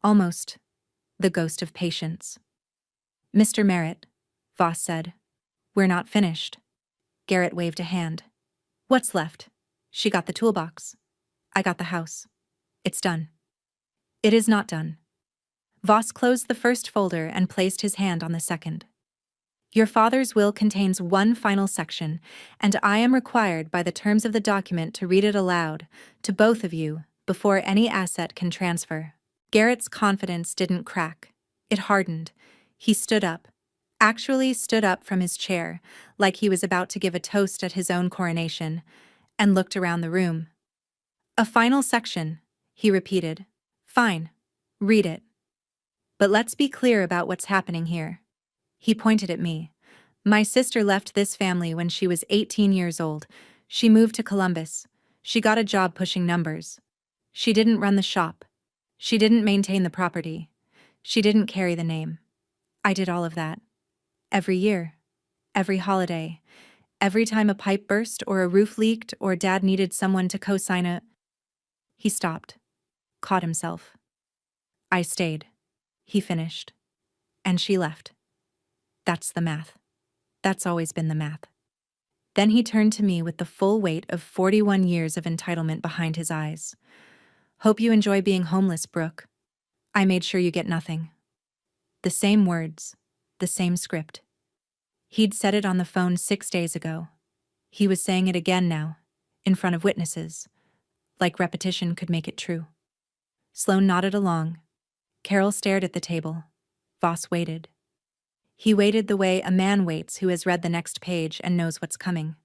the ghost of patience. "Mr. Merritt," Voss said, "we're not finished." Garrett waved a hand. "What's left?" She got the toolbox. I got the house. "It's done." "It is not done." Voss closed the first folder and placed his hand on the second. "Your father's will contains one final section, and I am required by the terms of the document to read it aloud, to both of you, before any asset can transfer." Garrett's confidence didn't crack. It hardened. He stood up. Actually stood up from his chair, like he was about to give a toast at his own coronation, and looked around the room. "A final section," he repeated. "Fine. Read it. But let's be clear about what's happening here." He pointed at me. "My sister left this family when she was 18 years old. She moved to Columbus. She got a job pushing numbers. She didn't run the shop. She didn't maintain the property. She didn't carry the name. I did all of that. Every year. Every holiday. Every time a pipe burst or a roof leaked or Dad needed someone to co-sign a—" He stopped. Caught himself. "I stayed," he finished. "And she left. That's the math. That's always been the math." Then he turned to me with the full weight of 41 years of entitlement behind his eyes. "Hope you enjoy being homeless, Brooke. I made sure you get nothing." The same words. The same script. He'd said it on the phone 6 days ago. He was saying it again now, in front of witnesses, like repetition could make it true. Sloane nodded along. Carol stared at the table. Voss waited. He waited the way a man waits who has read the next page and knows what's coming.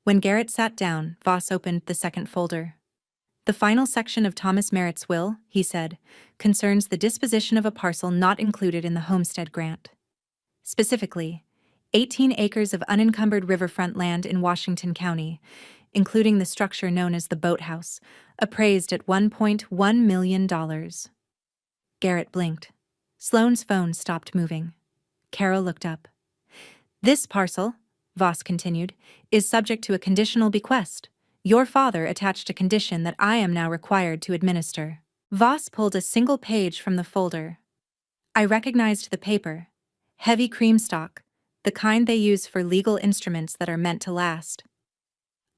When Garrett sat down, Voss opened the second folder. "The final section of Thomas Merritt's will," he said, "concerns the disposition of a parcel not included in the homestead grant. Specifically, 18 acres of unencumbered riverfront land in Washington County, including the structure known as the boathouse, appraised at $1.1 million. Garrett blinked. Sloane's phone stopped moving. Carol looked up. "This parcel," Voss continued, "is subject to a conditional bequest. Your father attached a condition that I am now required to administer." Voss pulled a single page from the folder. I recognized the paper. Heavy cream stock, the kind they use for legal instruments that are meant to last.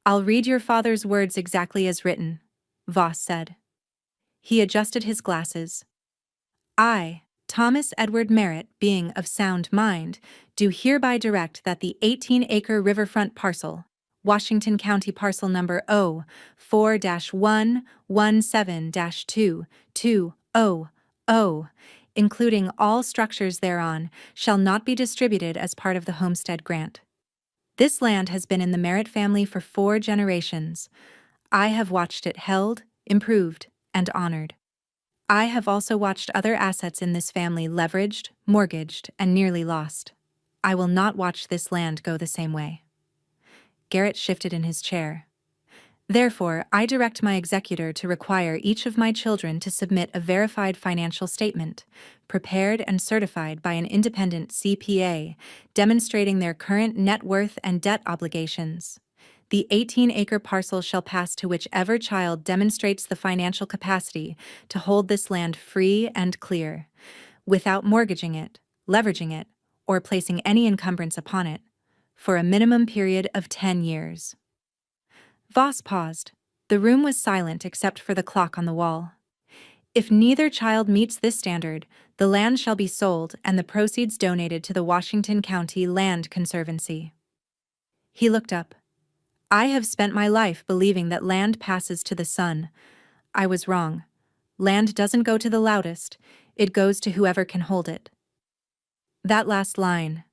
"I'll read your father's words exactly as written," Voss said. He adjusted his glasses. "I, Thomas Edward Merritt, being of sound mind, do hereby direct that the 18-acre riverfront parcel, Washington County parcel number O4-117-22000, including all structures thereon, shall not be distributed as part of the homestead grant. This land has been in the Merritt family for 4 generations. I have watched it held, improved, and honored. I have also watched other assets in this family leveraged, mortgaged, and nearly lost. I will not watch this land go the same way." Garrett shifted in his chair. "Therefore, I direct my executor to require each of my children to submit a verified financial statement, prepared and certified by an independent CPA, demonstrating their current net worth and debt obligations. The 18-acre parcel shall pass to whichever child demonstrates the financial capacity to hold this land free and clear, without mortgaging it, leveraging it, or placing any encumbrance upon it, for a minimum period of 10 years. Voss paused. The room was silent except for the clock on the wall. If neither child meets this standard, the land shall be sold and the proceeds donated to the Washington County Land Conservancy. He looked up. I have spent my life believing that land passes to the son. I was wrong. Land doesn't go to the loudest, it goes to whoever can hold it. That last line,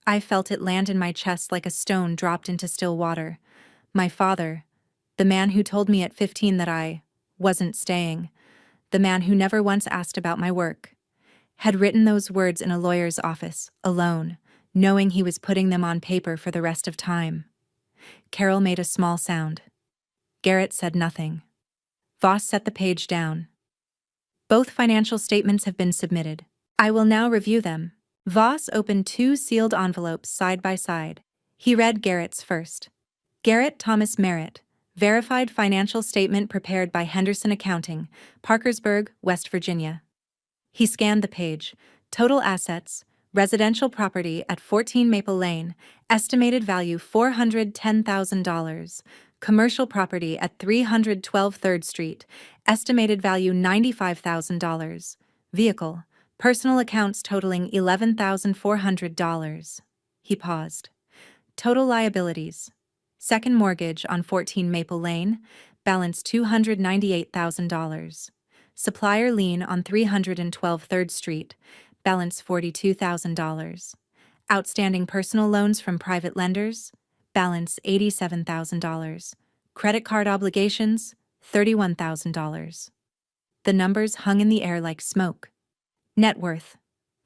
I felt it land in my chest like a stone dropped into still water. My father, the man who told me at 15 that I wasn't staying, the man who never once asked about my work, had written those words in a lawyer's office, alone, knowing he was putting them on paper for the rest of time. Carol made a small sound. Garrett said nothing. Voss set the page down. Both financial statements have been submitted. I will now review them. Voss opened 2 sealed envelopes side by side. He read Garrett's first. Garrett Thomas Merritt, verified financial statement prepared by Henderson Accounting, Parkersburg, West Virginia. He scanned the page. Total assets, residential property at 14 Maple Lane, estimated value $410,000. Commercial property at 312 3rd Street, estimated value $95,000. Vehicle, personal accounts totaling $11,400. He paused. Total liabilities. Second mortgage on 14 Maple Lane, balance $298,000. Supplier lien on 312 3rd Street, balance $42,000. Outstanding personal loans from private lenders, balance $87,000. Credit card obligations, $31,000. The numbers hung in the air like smoke. Net worth,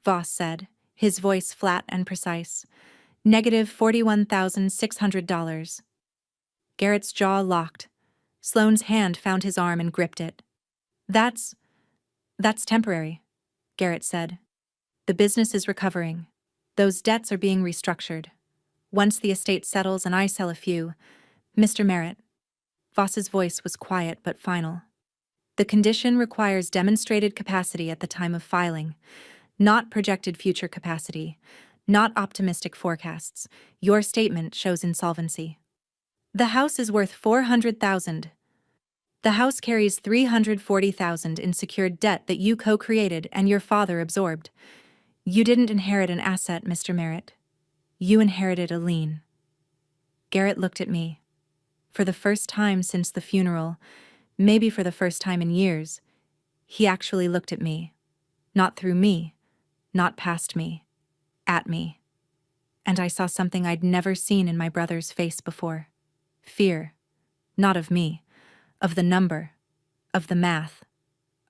Voss said, his voice flat and precise. Negative $41,600. Garrett's jaw locked. Sloane's hand found his arm and gripped it. That's temporary, Garrett said. The business is recovering. Those debts are being restructured. Once the estate settles and I sell a few, Mr. Merritt. Voss's voice was quiet but final. The condition requires demonstrated capacity at the time of filing, not projected future capacity, not optimistic forecasts. Your statement shows insolvency. The house is worth $400,000. The house carries $340,000 in secured debt that you co-created and your father absorbed. You didn't inherit an asset, Mr. Merritt. You inherited a lien. Garrett looked at me. For the first time since the funeral, maybe for the first time in years, he actually looked at me. Not through me, not past me, at me. And I saw something I'd never seen in my brother's face before. Fear, not of me, of the number, of the math,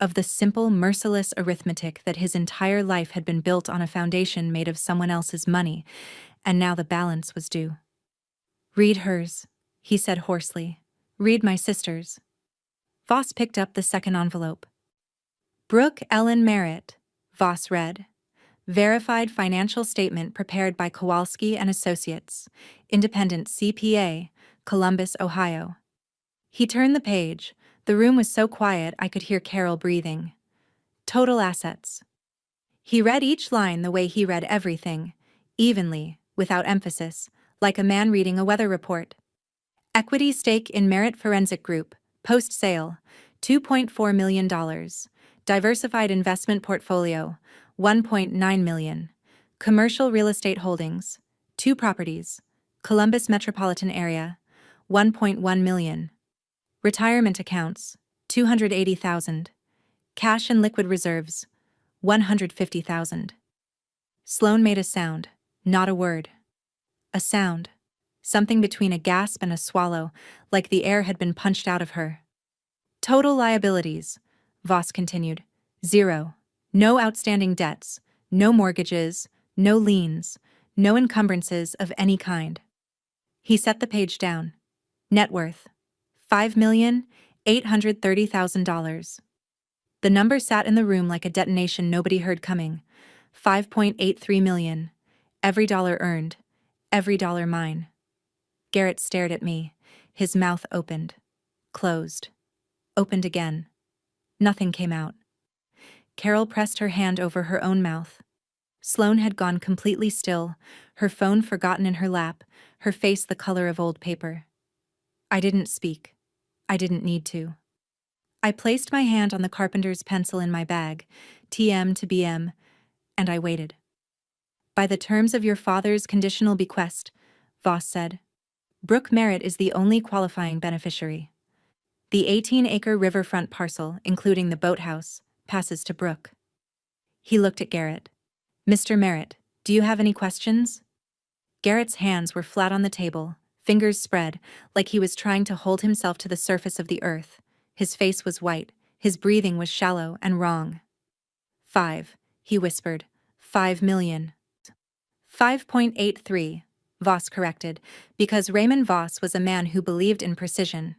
of the simple, merciless arithmetic that his entire life had been built on a foundation made of someone else's money, and now the balance was due. Read hers, he said hoarsely. Read my sister's. Voss picked up the second envelope. Brooke Ellen Merritt, Voss read. Verified financial statement prepared by Kowalski and Associates, Independent CPA, Columbus, Ohio. He turned the page. The room was so quiet I could hear Carol breathing. Total assets. He read each line the way he read everything, evenly, without emphasis, like a man reading a weather report. Equity stake in Merritt Forensic Group, post-sale, $2.4 million. Diversified investment portfolio, $1.9 million. Commercial real estate holdings, 2 properties. Columbus metropolitan area, $1.1 million. Retirement accounts, $280,000. Cash and liquid reserves, $150,000. Sloane made a sound, not a word. A sound. Something between a gasp and a swallow, like the air had been punched out of her. Total liabilities, Voss continued. 0. No outstanding debts, no mortgages, no liens, no encumbrances of any kind. He set the page down. Net worth, $5,830,000. The number sat in the room like a detonation nobody heard coming. $5.83 million. Every dollar earned. Every dollar mine. Garrett stared at me. His mouth opened. Closed. Opened again. Nothing came out. Carol pressed her hand over her own mouth. Sloane had gone completely still, her phone forgotten in her lap, her face the color of old paper. I didn't speak. I didn't need to. I placed my hand on the carpenter's pencil in my bag, TM to BM, and I waited. By the terms of your father's conditional bequest, Voss said, Brooke Merritt is the only qualifying beneficiary. The 18-acre riverfront parcel, including the boathouse, passes to Brooke. He looked at Garrett. Mr. Merritt, do you have any questions? Garrett's hands were flat on the table, fingers spread, like he was trying to hold himself to the surface of the earth. His face was white, his breathing was shallow and wrong. 5, he whispered. 5 million. 5.83, Voss corrected, because Raymond Voss was a man who believed in precision.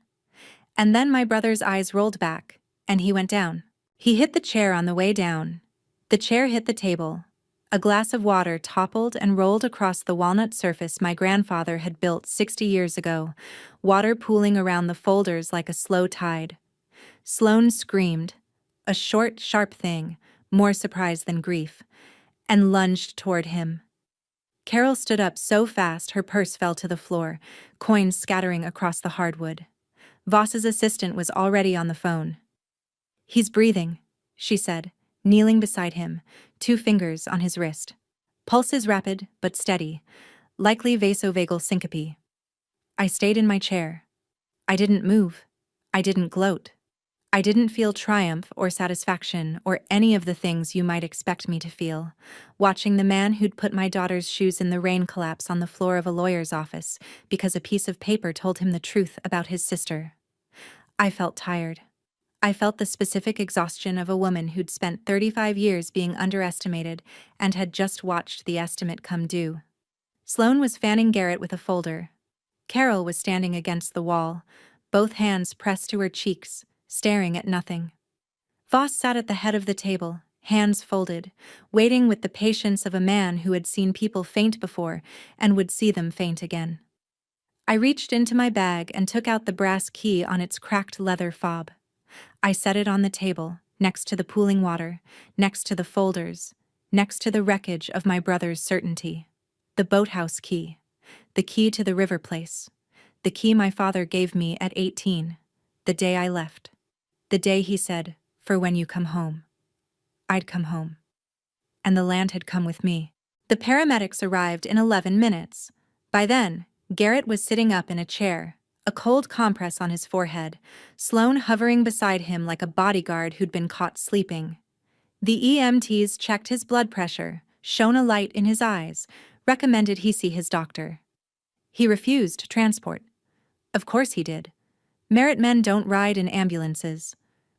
And then my brother's eyes rolled back, and he went down. He hit the chair on the way down. The chair hit the table. A glass of water toppled and rolled across the walnut surface my grandfather had built 60 years ago, water pooling around the folders like a slow tide. Sloane screamed, a short, sharp thing, more surprise than grief, and lunged toward him. Carol stood up so fast her purse fell to the floor, coins scattering across the hardwood. Voss's assistant was already on the phone. He's breathing, she said, kneeling beside him, 2 fingers on his wrist. Pulse is rapid but steady, likely vasovagal syncope. I stayed in my chair. I didn't move. I didn't gloat. I didn't feel triumph or satisfaction or any of the things you might expect me to feel, watching the man who'd put my daughter's shoes in the rain collapse on the floor of a lawyer's office because a piece of paper told him the truth about his sister. I felt tired. I felt the specific exhaustion of a woman who'd spent 35 years being underestimated and had just watched the estimate come due. Sloane was fanning Garrett with a folder. Carol was standing against the wall, both hands pressed to her cheeks, staring at nothing. Voss sat at the head of the table, hands folded, waiting with the patience of a man who had seen people faint before and would see them faint again. I reached into my bag and took out the brass key on its cracked leather fob. I set it on the table, next to the pooling water, next to the folders, next to the wreckage of my brother's certainty. The boathouse key. The key to the river place. The key my father gave me at 18, the day I left. The day he said, for when you come home. I'd come home. And the land had come with me. The paramedics arrived in 11 minutes. By then, Garrett was sitting up in a chair, a cold compress on his forehead, Sloane hovering beside him like a bodyguard who'd been caught sleeping. The EMTs checked his blood pressure, shone a light in his eyes, recommended he see his doctor. He refused transport. Of course he did. Merritt men don't ride in ambulances.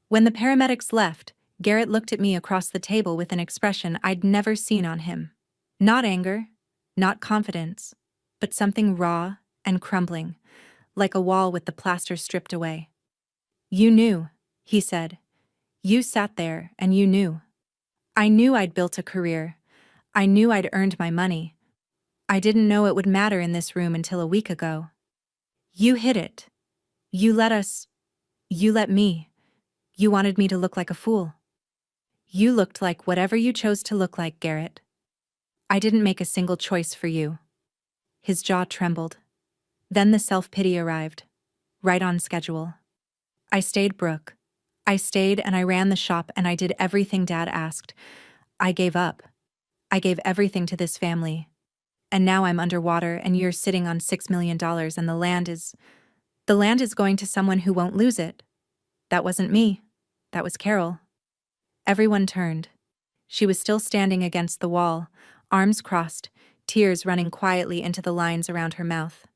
When the paramedics left, Garrett looked at me across the table with an expression I'd never seen on him. Not anger, not confidence, but something raw and crumbling, like a wall with the plaster stripped away. You knew, he said. You sat there and you knew. I knew I'd built a career. I knew I'd earned my money. I didn't know it would matter in this room until a week ago. You hid it. You let me. You wanted me to look like a fool. You looked like whatever you chose to look like, Garrett. I didn't make a single choice for you. His jaw trembled. Then the self-pity arrived. Right on schedule. I stayed, Brooke. I stayed and I ran the shop and I did everything Dad asked. I gave up. I gave everything to this family. And now I'm underwater and you're sitting on $6 million and the land is going to someone who won't lose it. That wasn't me. That was Carol. Everyone turned. She was still standing against the wall, arms crossed, tears running quietly into the lines around her mouth.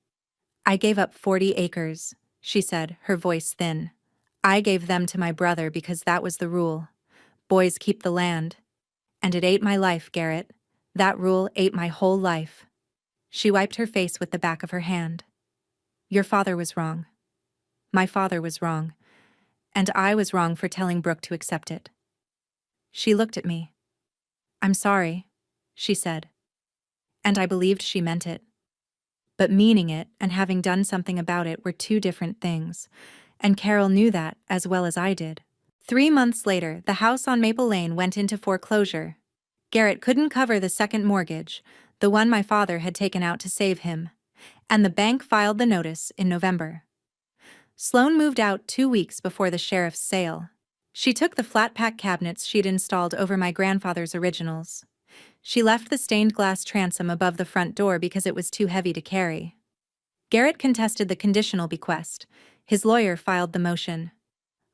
I gave up 40 acres, she said, her voice thin. I gave them to my brother because that was the rule. Boys keep the land. And it ate my life, Garrett. That rule ate my whole life. She wiped her face with the back of her hand. Your father was wrong. My father was wrong. And I was wrong for telling Brooke to accept it. She looked at me. I'm sorry, she said. And I believed she meant it. But meaning it and having done something about it were two different things, and Carol knew that as well as I did. 3 months later, the house on Maple Lane went into foreclosure. Garrett couldn't cover the second mortgage, the one my father had taken out to save him, and the bank filed the notice in November. Sloane moved out 2 weeks before the sheriff's sale. She took the flat-pack cabinets she'd installed over my grandfather's originals. She left the stained glass transom above the front door because it was too heavy to carry. Garrett contested the conditional bequest. His lawyer filed the motion.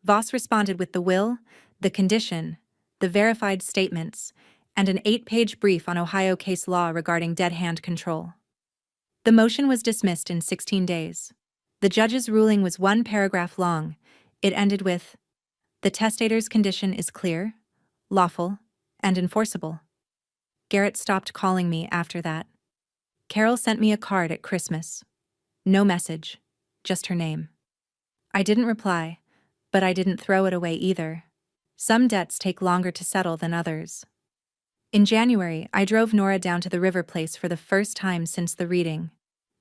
Voss responded with the will, the condition, the verified statements, and an 8-page brief on Ohio case law regarding dead hand control. The motion was dismissed in 16 days. The judge's ruling was 1 paragraph long. It ended with, "The testator's condition is clear, lawful, and enforceable." Garrett stopped calling me after that. Carol sent me a card at Christmas. No message, just her name. I didn't reply, but I didn't throw it away either. Some debts take longer to settle than others. In January, I drove Nora down to the river place for the first time since the reading.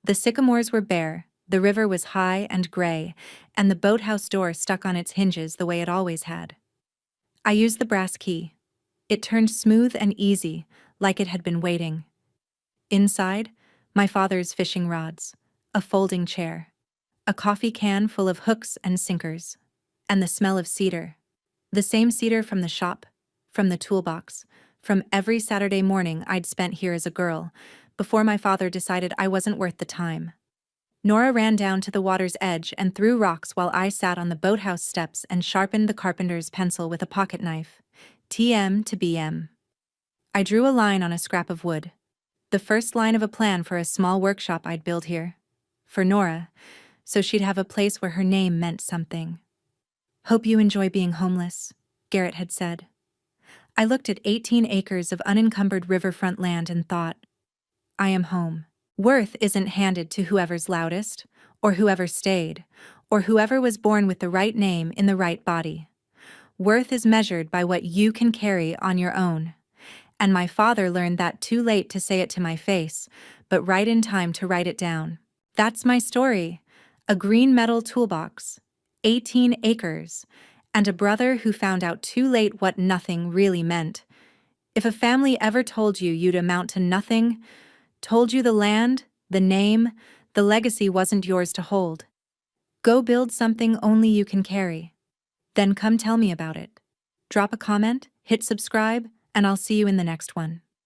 The sycamores were bare, the river was high and gray, and the boathouse door stuck on its hinges the way it always had. I used the brass key. It turned smooth and easy, like it had been waiting. Inside, my father's fishing rods, a folding chair, a coffee can full of hooks and sinkers, and the smell of cedar. The same cedar from the shop, from the toolbox, from every Saturday morning I'd spent here as a girl, before my father decided I wasn't worth the time. Nora ran down to the water's edge and threw rocks while I sat on the boathouse steps and sharpened the carpenter's pencil with a pocket knife. TM to BM. I drew a line on a scrap of wood. The first line of a plan for a small workshop I'd build here. For Nora, so she'd have a place where her name meant something. "Hope you enjoy being homeless," Garrett had said. I looked at 18 acres of unencumbered riverfront land and thought, I am home. Worth isn't handed to whoever's loudest, or whoever stayed, or whoever was born with the right name in the right body. Worth is measured by what you can carry on your own. And my father learned that too late to say it to my face, but right in time to write it down. That's my story. A green metal toolbox, 18 acres, and a brother who found out too late what nothing really meant. If a family ever told you you'd amount to nothing, told you the land, the name, the legacy wasn't yours to hold, go build something only you can carry. Then come tell me about it. Drop a comment, hit subscribe, and I'll see you in the next one.